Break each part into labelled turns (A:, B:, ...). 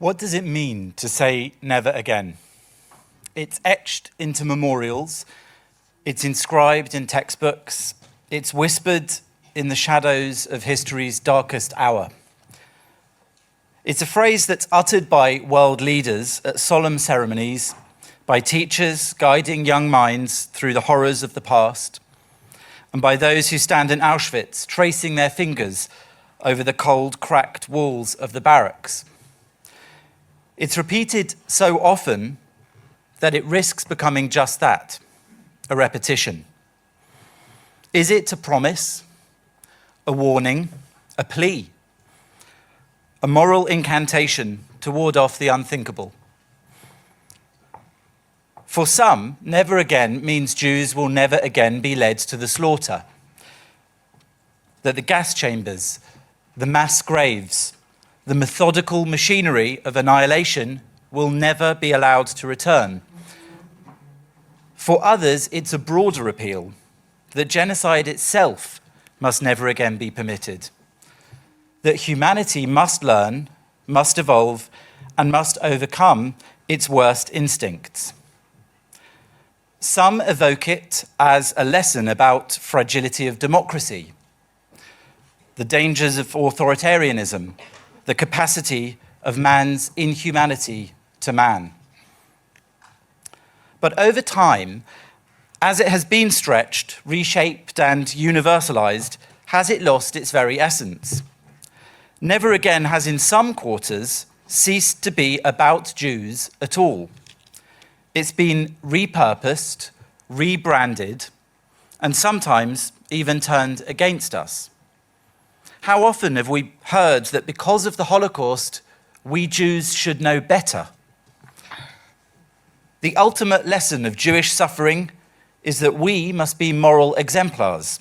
A: What does it mean to say never again? It's etched into memorials, it's inscribed in textbooks, it's whispered in the shadows of history's darkest hour. It's a phrase that's uttered by world leaders at solemn ceremonies, by teachers guiding young minds through the horrors of the past, and by those who stand in Auschwitz tracing their fingers over the cold, cracked walls of the barracks. It's repeated so often that it risks becoming just that, a repetition. Is it a promise, a warning, a plea, a moral incantation to ward off the unthinkable? For some, never again means Jews will never again be led to the slaughter, that the gas chambers, the mass graves, the methodical machinery of annihilation will never be allowed to return. For others, it's a broader appeal, that genocide itself must never again be permitted, that humanity must learn, must evolve, and must overcome its worst instincts. Some evoke it as a lesson about fragility of democracy, the dangers of authoritarianism, the capacity of man's inhumanity to man. But over time, as it has been stretched, reshaped, and universalized, has it lost its very essence? Never again has in some quarters ceased to be about Jews at all. It's been repurposed, rebranded, and sometimes even turned against us. How often have we heard that because of the Holocaust, we Jews should know better? The ultimate lesson of Jewish suffering is that we must be moral exemplars,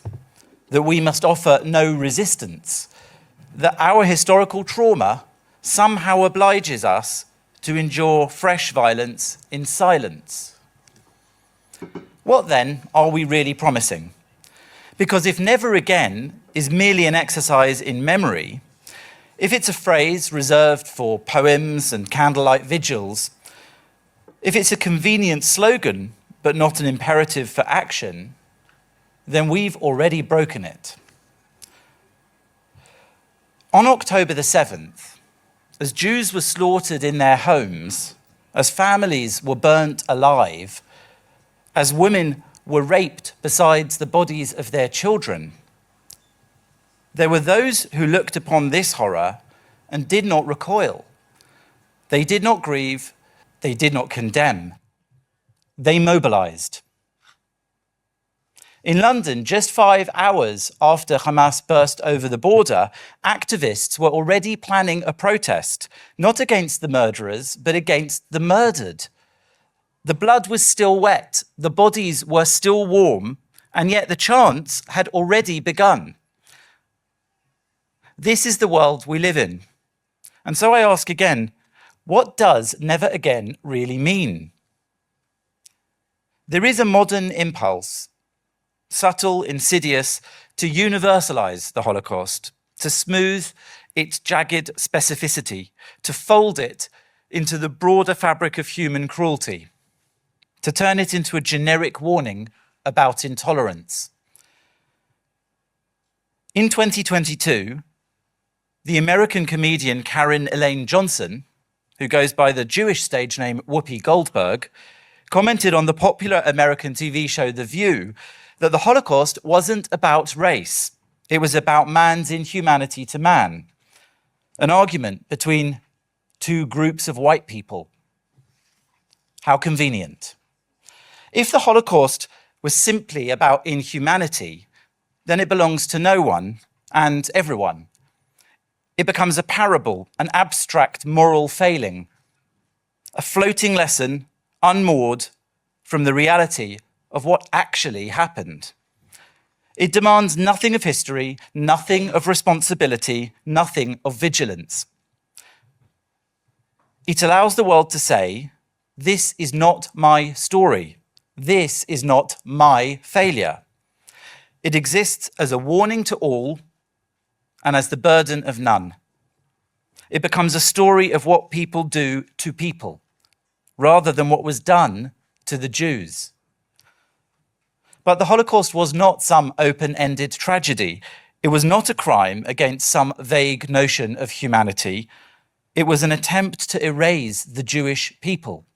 A: that we must offer no resistance, that our historical trauma somehow obliges us to endure fresh violence in silence. What then are we really promising? Because if never again is merely an exercise in memory, if it's a phrase reserved for poems and candlelight vigils, if it's a convenient slogan but not an imperative for action, then we've already broken it. On October the 7th, as Jews were slaughtered in their homes, as families were burnt alive, as women were raped besides the bodies of their children, there were those who looked upon this horror and did not recoil. They did not grieve, they did not condemn. They mobilized. In London, just 5 hours after Hamas burst over the border, activists were already planning a protest, not against the murderers, but against the murdered. The blood was still wet, the bodies were still warm, and yet the chants had already begun. This is the world we live in. And so I ask again, what does never again really mean? There is a modern impulse, subtle, insidious, to universalize the Holocaust, to smooth its jagged specificity, to fold it into the broader fabric of human cruelty, to turn it into a generic warning about intolerance. In 2022, the American comedian Karen Elaine Johnson, who goes by the Jewish stage name Whoopi Goldberg, commented on the popular American TV show The View that the Holocaust wasn't about race. It was about man's inhumanity to man, an argument between two groups of white people. How convenient. If the Holocaust was simply about inhumanity, then it belongs to no one and everyone. It becomes a parable, an abstract moral failing, a floating lesson unmoored from the reality of what actually happened. It demands nothing of history, nothing of responsibility, nothing of vigilance. It allows the world to say, this is not my story. This is not my failure. It exists as a warning to all and as the burden of none. It becomes a story of what people do to people, rather than what was done to the Jews. But the Holocaust was not some open-ended tragedy. It was not a crime against some vague notion of humanity. It was an attempt to erase the Jewish people.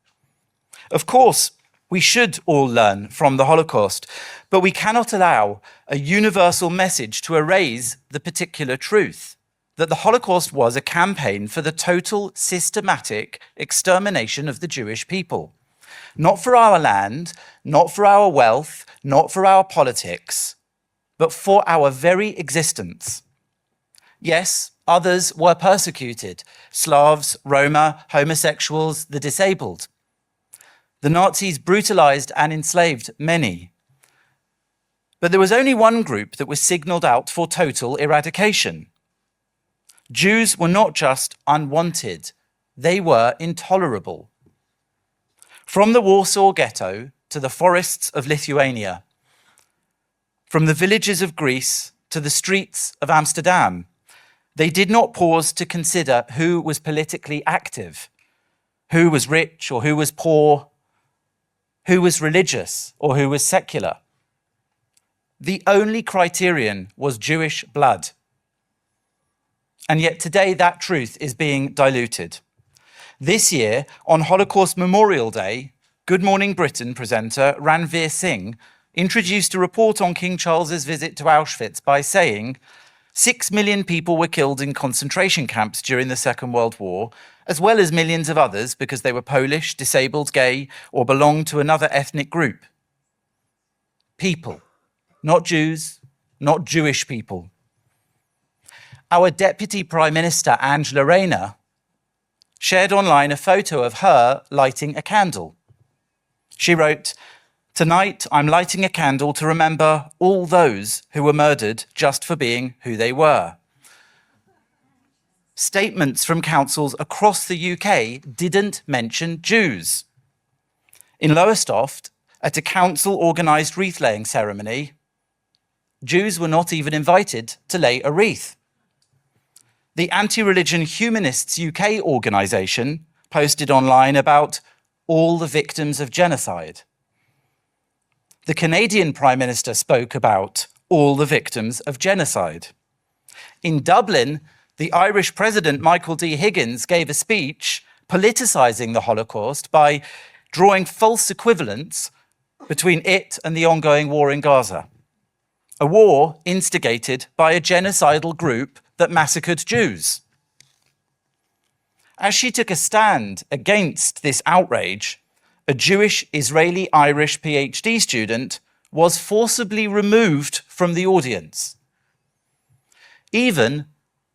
A: Of course, we should all learn from the Holocaust, but we cannot allow a universal message to erase the particular truth that the Holocaust was a campaign for the total systematic extermination of the Jewish people. Not for our land, not for our wealth, not for our politics, but for our very existence. Yes, others were persecuted: Slavs, Roma, homosexuals, the disabled. The Nazis brutalized and enslaved many. But there was only one group that was signaled out for total eradication. Jews were not just unwanted, they were intolerable. From the Warsaw Ghetto to the forests of Lithuania, from the villages of Greece to the streets of Amsterdam, they did not pause to consider who was politically active, who was rich or who was poor, who was religious or who was secular. The only criterion was Jewish blood. And yet today that truth is being diluted. This year, on Holocaust Memorial Day, Good Morning Britain presenter Ranveer Singh introduced a report on King Charles's visit to Auschwitz by saying 6 million people were killed in concentration camps during the Second World War, as well as millions of others because they were Polish, disabled, gay, or belonged to another ethnic group. People, not Jews, not Jewish people. Our Deputy Prime Minister, Angela Rayner, shared online a photo of her lighting a candle. She wrote, "Tonight, I'm lighting a candle to remember all those who were murdered just for being who they were." Statements from councils across the UK didn't mention Jews. In Lowestoft, at a council-organised wreath-laying ceremony, Jews were not even invited to lay a wreath. The Anti-Religion Humanists UK organisation posted online about all the victims of genocide. The Canadian Prime Minister spoke about all the victims of genocide. In Dublin, the Irish President Michael D. Higgins gave a speech politicising the Holocaust by drawing false equivalents between it and the ongoing war in Gaza, a war instigated by a genocidal group that massacred Jews. As she took a stand against this outrage, a Jewish Israeli-Irish PhD student was forcibly removed from the audience. Even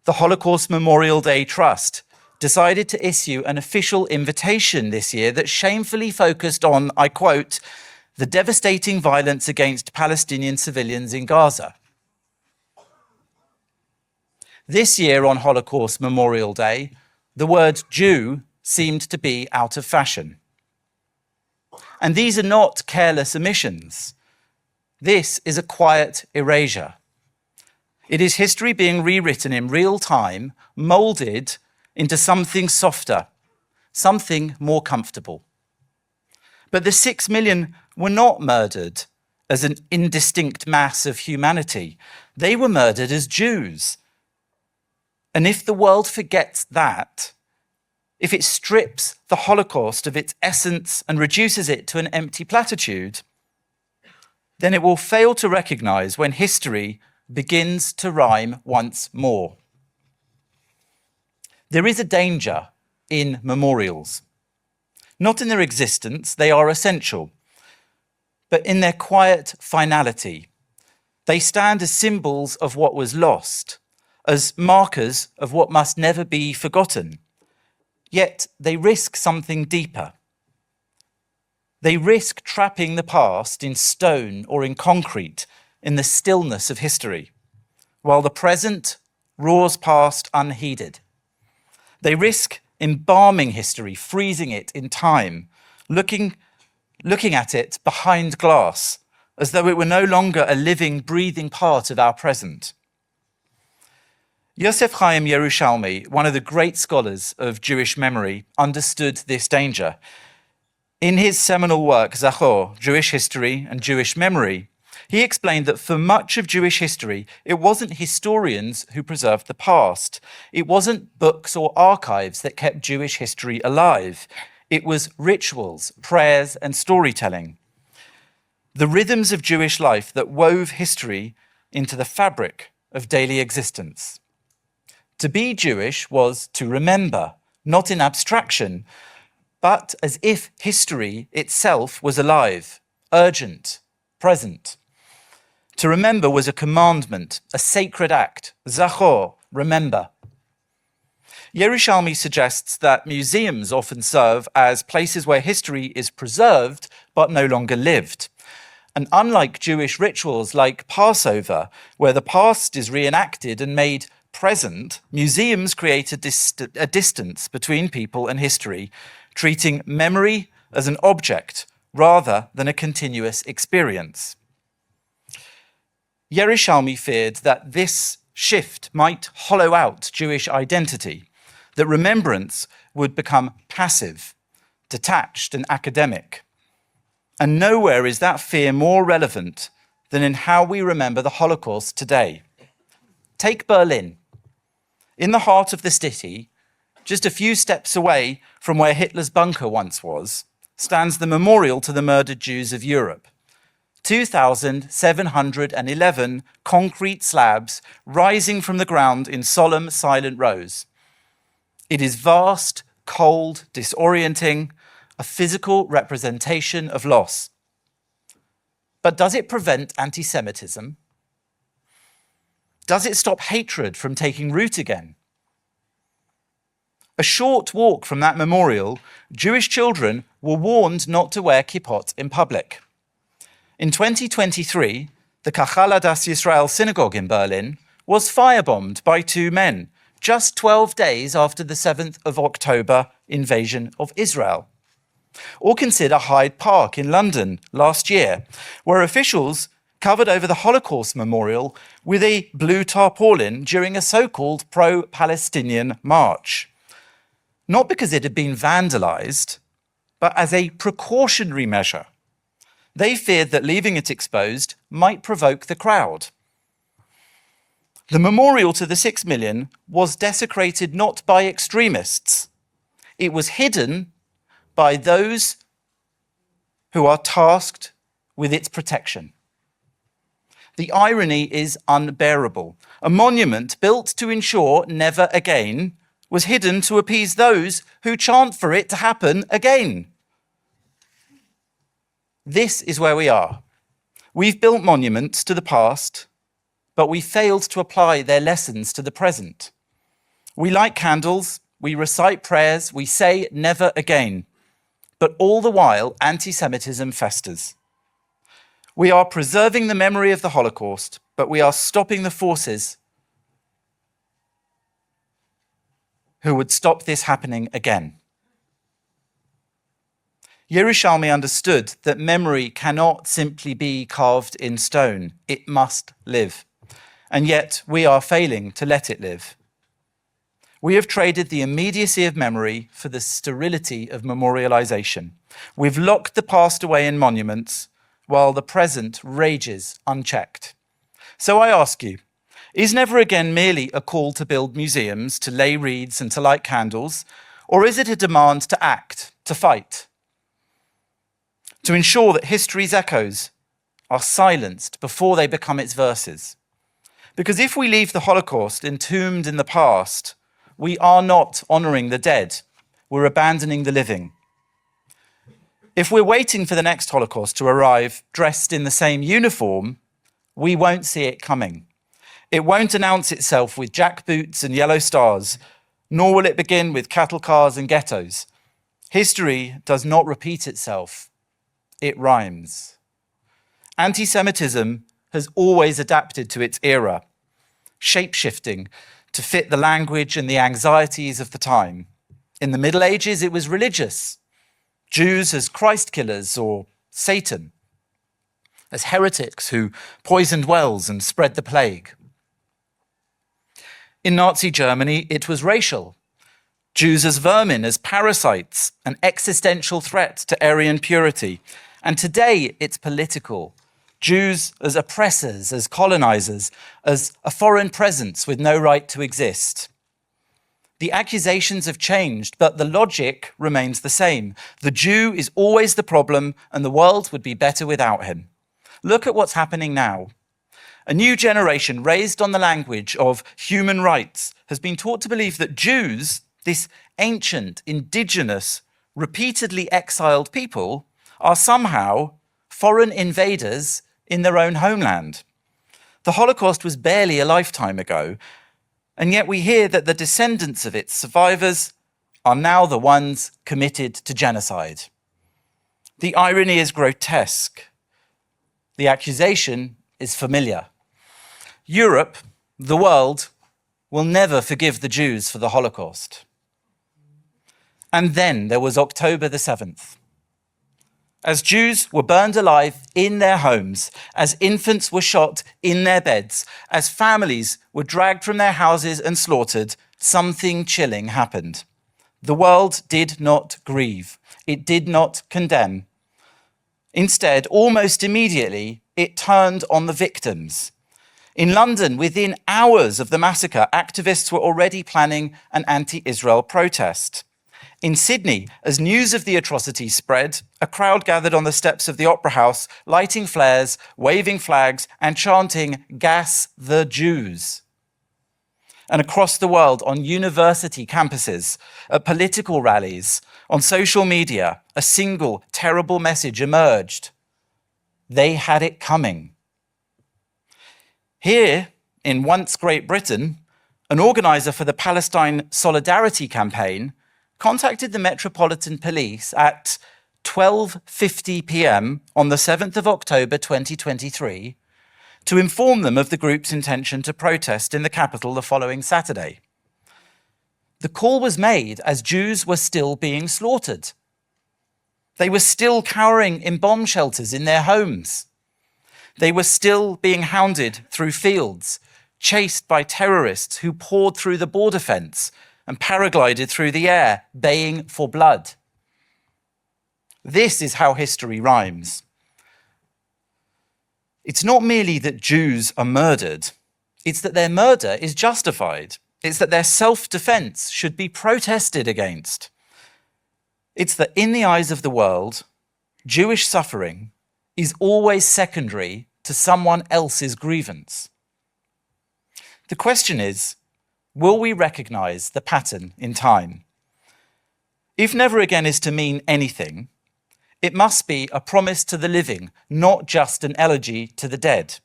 A: the Holocaust Memorial Day Trust decided to issue an official invitation this year that shamefully focused on, I quote, "the devastating violence against Palestinian civilians in Gaza." This year on Holocaust Memorial Day, the word Jew seemed to be out of fashion. And these are not careless omissions. This is a quiet erasure. It is history being rewritten in real time, moulded into something softer, something more comfortable. But the 6 million were not murdered as an indistinct mass of humanity. They were murdered as Jews. And if the world forgets that, if it strips the Holocaust of its essence and reduces it to an empty platitude, then it will fail to recognize when history begins to rhyme once more. There is a danger in memorials. Not in their existence, they are essential, but in their quiet finality. They stand as symbols of what was lost, as markers of what must never be forgotten. Yet they risk something deeper. They risk trapping the past in stone or in concrete in the stillness of history, while the present roars past unheeded. They risk embalming history, freezing it in time, looking at it behind glass, as though it were no longer a living, breathing part of our present. Yosef Chaim Yerushalmi, one of the great scholars of Jewish memory, understood this danger. In his seminal work, Zachor, Jewish History and Jewish Memory, he explained that for much of Jewish history, it wasn't historians who preserved the past. It wasn't books or archives that kept Jewish history alive. It was rituals, prayers, and storytelling. The rhythms of Jewish life that wove history into the fabric of daily existence. To be Jewish was to remember, not in abstraction, but as if history itself was alive, urgent, present. To remember was a commandment, a sacred act. Zachor, remember. Yerushalmi suggests that museums often serve as places where history is preserved but no longer lived. And unlike Jewish rituals like Passover, where the past is reenacted and made present, museums create a distance between people and history, treating memory as an object rather than a continuous experience. Yerushalmi feared that this shift might hollow out Jewish identity, that remembrance would become passive, detached, and academic. And nowhere is that fear more relevant than in how we remember the Holocaust today. Take Berlin. In the heart of the city, just a few steps away from where Hitler's bunker once was, stands the memorial to the murdered Jews of Europe. 2,711 concrete slabs rising from the ground in solemn, silent rows. It is vast, cold, disorienting, a physical representation of loss. But does it prevent anti-Semitism? Does it stop hatred from taking root again? A short walk from that memorial, Jewish children were warned not to wear kippot in public. In 2023, the Kahal Adas Yisrael synagogue in Berlin was firebombed by two men, just 12 days after the 7th of October invasion of Israel. Or consider Hyde Park in London last year, where officials covered over the Holocaust memorial with a blue tarpaulin during a so-called pro-Palestinian march. Not because it had been vandalized, but as a precautionary measure. They feared that leaving it exposed might provoke the crowd. The memorial to the 6 million was desecrated not by extremists. It was hidden by those who are tasked with its protection. The irony is unbearable. A monument built to ensure never again was hidden to appease those who chant for it to happen again. This is where we are. We've built monuments to the past, but we failed to apply their lessons to the present. We light candles, we recite prayers, we say never again. But all the while, anti-Semitism festers. We are preserving the memory of the Holocaust, but we are stopping the forces who would stop this happening again. Yerushalmi understood that memory cannot simply be carved in stone. It must live. And yet we are failing to let it live. We have traded the immediacy of memory for the sterility of memorialization. We've locked the past away in monuments while the present rages unchecked. So I ask you, is Never Again merely a call to build museums, to lay wreaths and to light candles, or is it a demand to act, to fight? To ensure that history's echoes are silenced before they become its verses? Because if we leave the Holocaust entombed in the past, we are not honouring the dead, we're abandoning the living. If we're waiting for the next Holocaust to arrive dressed in the same uniform, we won't see it coming. It won't announce itself with jackboots and yellow stars, nor will it begin with cattle cars and ghettos. History does not repeat itself, it rhymes. Anti-Semitism has always adapted to its era, shape-shifting to fit the language and the anxieties of the time. In the Middle Ages, it was religious. Jews as Christ killers or Satan, as heretics who poisoned wells and spread the plague. In Nazi Germany, it was racial. Jews as vermin, as parasites, an existential threat to Aryan purity. And today, it's political. Jews as oppressors, as colonizers, as a foreign presence with no right to exist. The accusations have changed, but the logic remains the same. The Jew is always the problem, and the world would be better without him. Look at what's happening now. A new generation raised on the language of human rights has been taught to believe that Jews, this ancient, indigenous, repeatedly exiled people, are somehow foreign invaders in their own homeland. The Holocaust was barely a lifetime ago, and yet we hear that the descendants of its survivors are now the ones committed to genocide. The irony is grotesque. The accusation is familiar. Europe, the world, will never forgive the Jews for the Holocaust. And then there was October the 7th. As Jews were burned alive in their homes, as infants were shot in their beds, as families were dragged from their houses and slaughtered, something chilling happened. The world did not grieve. It did not condemn. Instead, almost immediately, it turned on the victims. In London, within hours of the massacre, activists were already planning an anti-Israel protest. In Sydney, as news of the atrocities spread, a crowd gathered on the steps of the Opera House, lighting flares, waving flags, and chanting, "Gas the Jews." And across the world, on university campuses, at political rallies, on social media, a single terrible message emerged. They had it coming. Here, in once Great Britain, an organizer for the Palestine Solidarity Campaign contacted the Metropolitan Police at 12:50 p.m. on the 7th of October 2023 to inform them of the group's intention to protest in the capital the following Saturday. The call was made as Jews were still being slaughtered. They were still cowering in bomb shelters in their homes. They were still being hounded through fields, chased by terrorists who poured through the border fence and paraglided through the air, baying for blood. This is how history rhymes. It's not merely that Jews are murdered, it's that their murder is justified. It's that their self-defense should be protested against. It's that in the eyes of the world, Jewish suffering is always secondary to someone else's grievance. The question is, will we recognize the pattern in time? If never again is to mean anything, it must be a promise to the living, not just an elegy to the dead.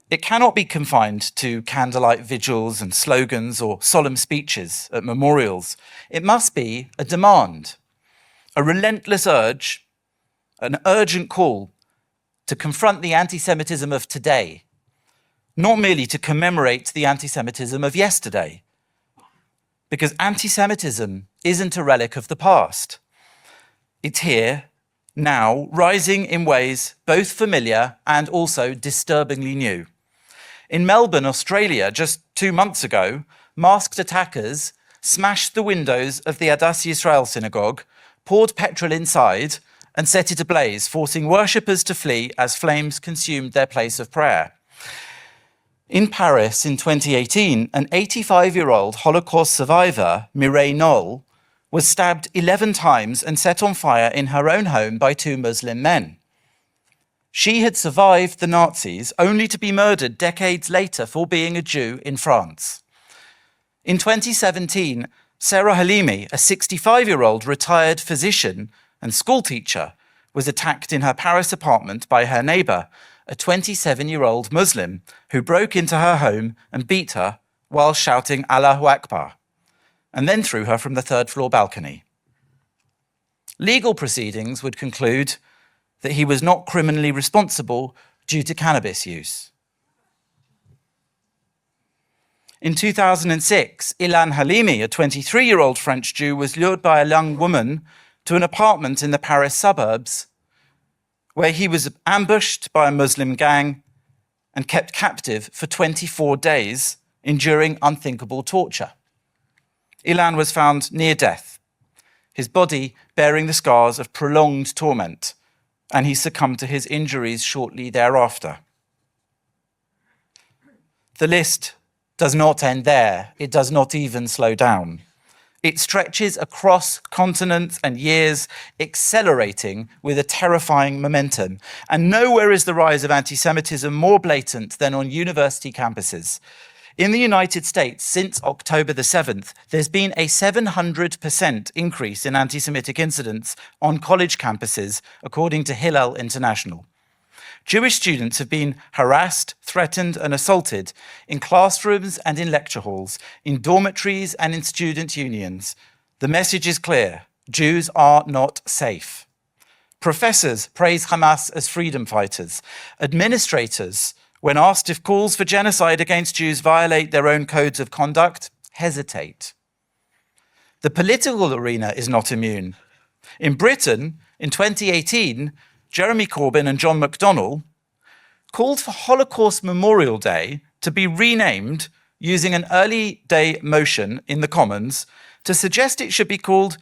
A: It cannot be confined to candlelight vigils and slogans or solemn speeches at memorials. It must be a demand, a relentless urge, an urgent call to confront the anti-Semitism of today, not merely to commemorate the anti-Semitism of yesterday. Because anti-Semitism isn't a relic of the past. It's here, now, rising in ways both familiar and also disturbingly new. In Melbourne, Australia, just 2 months ago, masked attackers smashed the windows of the Adass Yisrael synagogue, poured petrol inside, and set it ablaze, forcing worshippers to flee as flames consumed their place of prayer. In Paris in 2018, an 85-year-old Holocaust survivor, Mireille Knoll, was stabbed 11 times and set on fire in her own home by 2 Muslim men. She had survived the Nazis only to be murdered decades later for being a Jew in France. In 2017, Sarah Halimi, a 65-year-old retired physician and schoolteacher, was attacked in her Paris apartment by her neighbor, a 27-year-old Muslim who broke into her home and beat her while shouting Allahu Akbar, and then threw her from the 3rd-floor balcony. Legal proceedings would conclude that he was not criminally responsible due to cannabis use. In 2006, Ilan Halimi, a 23-year-old French Jew, was lured by a young woman to an apartment in the Paris suburbs where he was ambushed by a Muslim gang and kept captive for 24 days enduring unthinkable torture. Ilan was found near death, his body bearing the scars of prolonged torment, and he succumbed to his injuries shortly thereafter. The list does not end there. It does not even slow down. It stretches across continents and years, accelerating with a terrifying momentum. And nowhere is the rise of anti-Semitism more blatant than on university campuses. In the United States, since October the 7th, there's been a 700% increase in anti-Semitic incidents on college campuses, according to Hillel International. Jewish students have been harassed, threatened, and assaulted in classrooms and in lecture halls, in dormitories and in student unions. The message is clear: Jews are not safe. Professors praise Hamas as freedom fighters. Administrators, when asked if calls for genocide against Jews violate their own codes of conduct, hesitate. The political arena is not immune. In Britain, in 2018, Jeremy Corbyn and John McDonnell called for Holocaust Memorial Day to be renamed using an early day motion in the Commons to suggest it should be called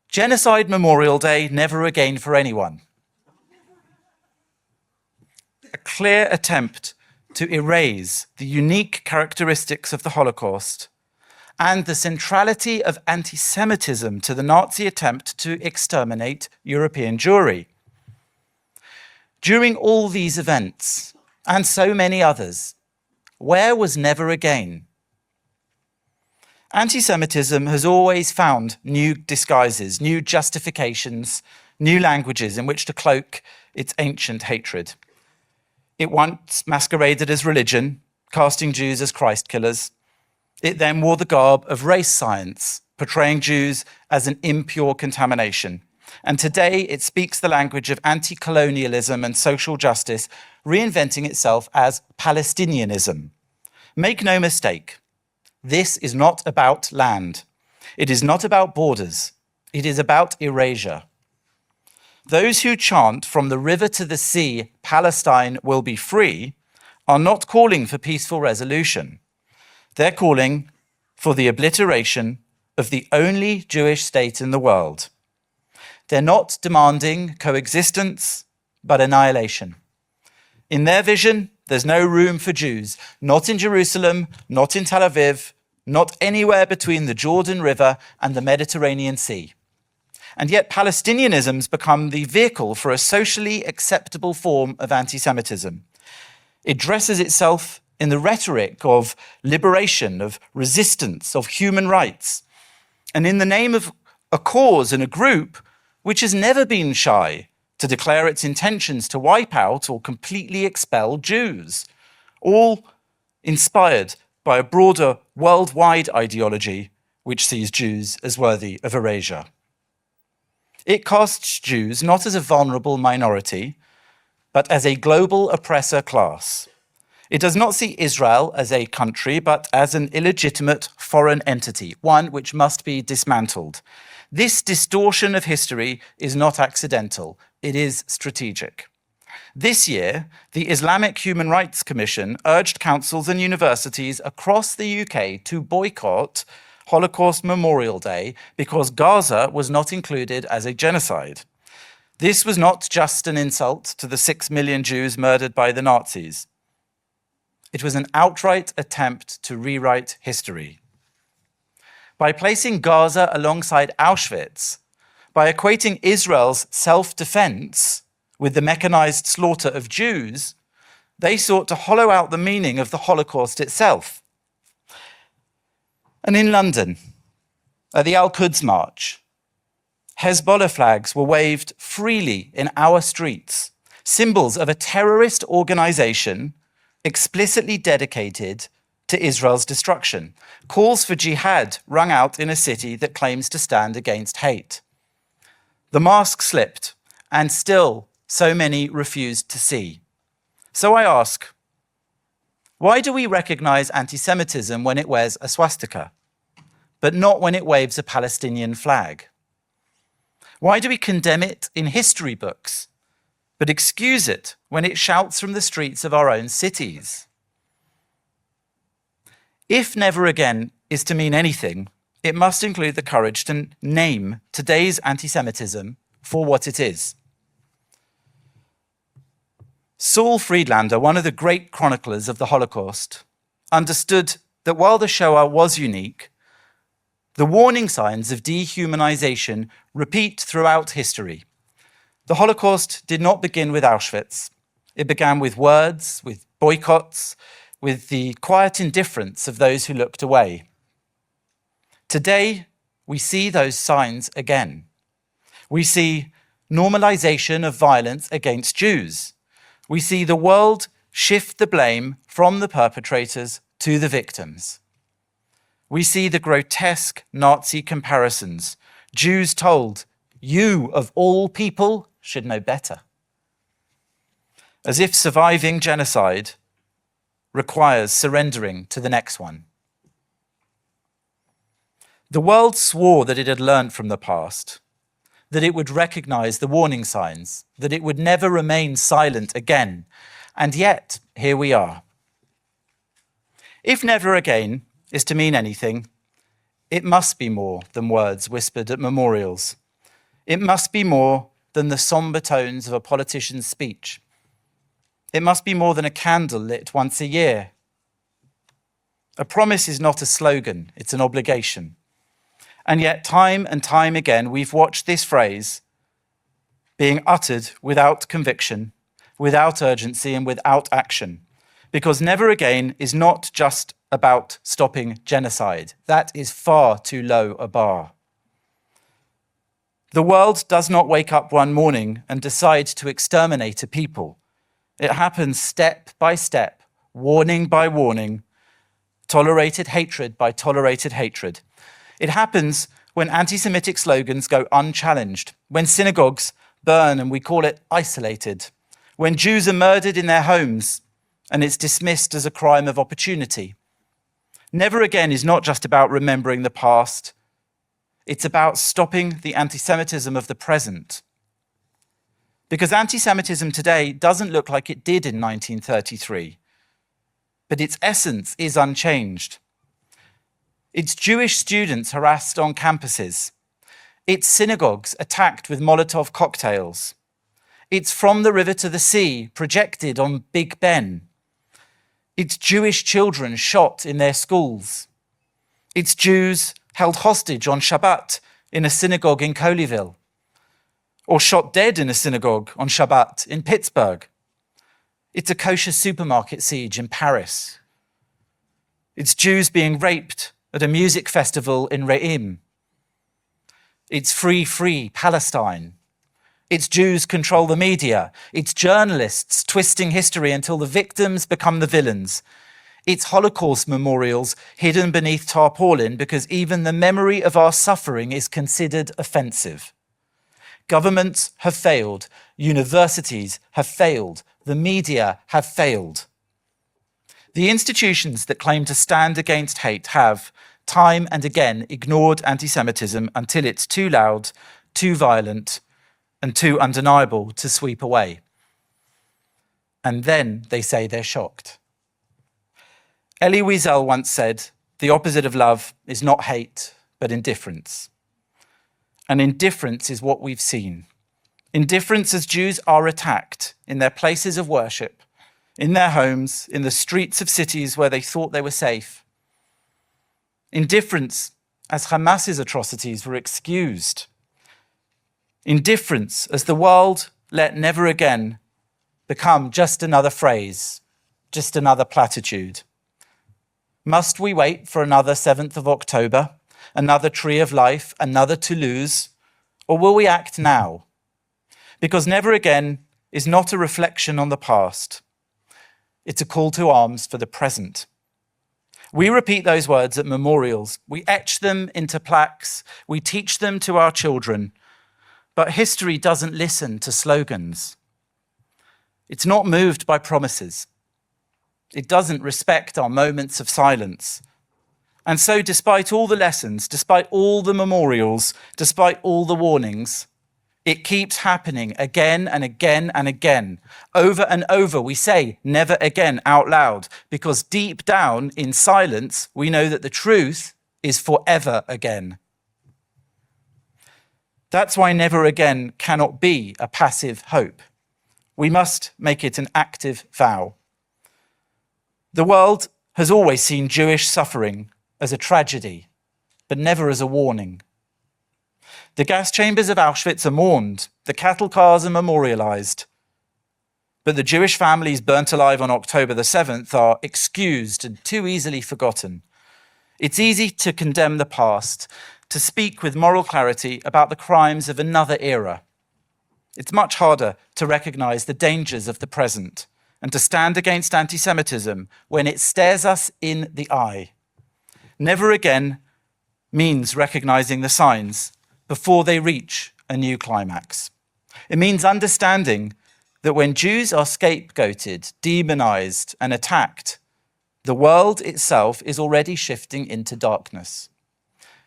A: Genocide Memorial Day Never Again for Anyone. A clear attempt to erase the unique characteristics of the Holocaust and the centrality of anti-Semitism to the Nazi attempt to exterminate European Jewry. During all these events, and so many others, where was never again? Anti-Semitism has always found new disguises, new justifications, new languages in which to cloak its ancient hatred. It once masqueraded as religion, casting Jews as Christ killers. It then wore the garb of race science, portraying Jews as an impure contamination. And today it speaks the language of anti-colonialism and social justice, reinventing itself as Palestinianism. Make no mistake, this is not about land. It is not about borders. It is about erasure. Those who chant from the river to the sea, Palestine will be free, are not calling for peaceful resolution. They're calling for the obliteration of the only Jewish state in the world. They're not demanding coexistence, but annihilation. In their vision, there's no room for Jews, not in Jerusalem, not in Tel Aviv, not anywhere between the Jordan River and the Mediterranean Sea. And yet Palestinianism's become the vehicle for a socially acceptable form of anti-Semitism. It dresses itself in the rhetoric of liberation, of resistance, of human rights. And in the name of a cause and a group which has never been shy to declare its intentions to wipe out or completely expel Jews, all inspired by a broader worldwide ideology which sees Jews as worthy of erasure. It casts Jews not as a vulnerable minority, but as a global oppressor class. It does not see Israel as a country, but as an illegitimate foreign entity, one which must be dismantled. This distortion of history is not accidental, it is strategic. This year, the Islamic Human Rights Commission urged councils and universities across the UK to boycott Holocaust Memorial Day because Gaza was not included as a genocide. This was not just an insult to the 6 million Jews murdered by the Nazis. It was an outright attempt to rewrite history. By placing Gaza alongside Auschwitz, by equating Israel's self-defense with the mechanized slaughter of Jews, they sought to hollow out the meaning of the Holocaust itself. And in London, at the Al-Quds March, Hezbollah flags were waved freely in our streets, symbols of a terrorist organization explicitly dedicated to Israel's destruction. Calls for jihad rung out in a city that claims to stand against hate. The mask slipped, and still so many refused to see. So I ask, why do we recognize anti-Semitism when it wears a swastika, but not when it waves a Palestinian flag? Why do we condemn it in history books, but excuse it when it shouts from the streets of our own cities? If never again is to mean anything, it must include the courage to name today's anti-Semitism for what it is. Saul Friedlander, one of the great chroniclers of the Holocaust, understood that while the Shoah was unique, the warning signs of dehumanization repeat throughout history. The Holocaust did not begin with Auschwitz. It began with words, with boycotts, with the quiet indifference of those who looked away. Today, we see those signs again. We see normalization of violence against Jews. We see the world shift the blame from the perpetrators to the victims. We see the grotesque Nazi comparisons. Jews told, "You of all people should know better." As if surviving genocide requires surrendering to the next one. The world swore that it had learned from the past, that it would recognize the warning signs, that it would never remain silent again. And yet, here we are. If never again is to mean anything, it must be more than words whispered at memorials. It must be more than the somber tones of a politician's speech. It must be more than a candle lit once a year. A promise is not a slogan, it's an obligation. And yet, time and time again, we've watched this phrase being uttered without conviction, without urgency, and without action. Because never again is not just about stopping genocide. That is far too low a bar. The world does not wake up one morning and decide to exterminate a people. It happens step by step, warning by warning, tolerated hatred by tolerated hatred. It happens when anti-Semitic slogans go unchallenged, when synagogues burn and we call it isolated, when Jews are murdered in their homes and it's dismissed as a crime of opportunity. Never again is not just about remembering the past. It's about stopping the anti-Semitism of the present. Because anti-Semitism today doesn't look like it did in 1933, but its essence is unchanged. It's Jewish students harassed on campuses. It's synagogues attacked with Molotov cocktails. It's From the River to the Sea projected on Big Ben. It's Jewish children shot in their schools. It's Jews held hostage on Shabbat in a synagogue in Colleyville, or shot dead in a synagogue on Shabbat in Pittsburgh. It's a kosher supermarket siege in Paris. It's Jews being raped at a music festival in Re'im. It's Free Palestine. It's Jews control the media. It's journalists twisting history until the victims become the villains. It's Holocaust memorials hidden beneath tarpaulin because even the memory of our suffering is considered offensive. Governments have failed. Universities have failed. The media have failed. The institutions that claim to stand against hate have, time and again, ignored anti-Semitism until it's too loud, too violent, and too undeniable to sweep away. And then they say they're shocked. Elie Wiesel once said, "The opposite of love is not hate, but indifference." And indifference is what we've seen. Indifference as Jews are attacked in their places of worship, in their homes, in the streets of cities where they thought they were safe. Indifference as Hamas's atrocities were excused. Indifference as the world let never again become just another phrase, just another platitude. Must we wait for another 7th of October, another Tree of Life, another Toulouse, or will we act now? Because never again is not a reflection on the past. It's a call to arms for the present. We repeat those words at memorials. We etch them into plaques. We teach them to our children. But history doesn't listen to slogans. It's not moved by promises. It doesn't respect our moments of silence. And so despite all the lessons, despite all the memorials, despite all the warnings, It keeps happening again and again and again. Over and over, we say never again out loud, because deep down in silence, we know that the truth is forever again. That's why never again cannot be a passive hope. We must make it an active vow. The world has always seen Jewish suffering as a tragedy, but never as a warning. The gas chambers of Auschwitz are mourned, the cattle cars are memorialized, but the Jewish families burnt alive on October the 7th are excused and too easily forgotten. It's easy to condemn the past, to speak with moral clarity about the crimes of another era. It's much harder to recognize the dangers of the present and to stand against anti-Semitism when it stares us in the eye. Never again means recognizing the signs before they reach a new climax. It means understanding that when Jews are scapegoated, demonized, and attacked, the world itself is already shifting into darkness.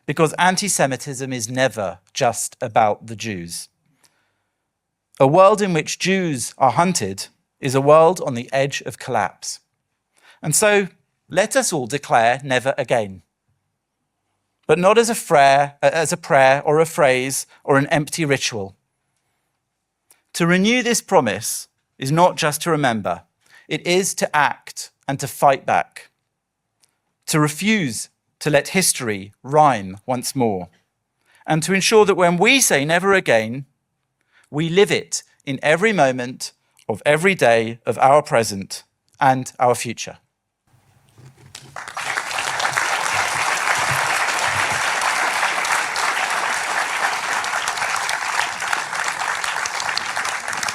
A: Because anti-Semitism is never just about the Jews. A world in which Jews are hunted is a world on the edge of collapse. And so let us all declare never again. But not as a prayer or a phrase or an empty ritual. To renew this promise is not just to remember, it is to act and to fight back. To refuse to let history rhyme once more. And to ensure that when we say never again, we live it in every moment of every day of our present and our future.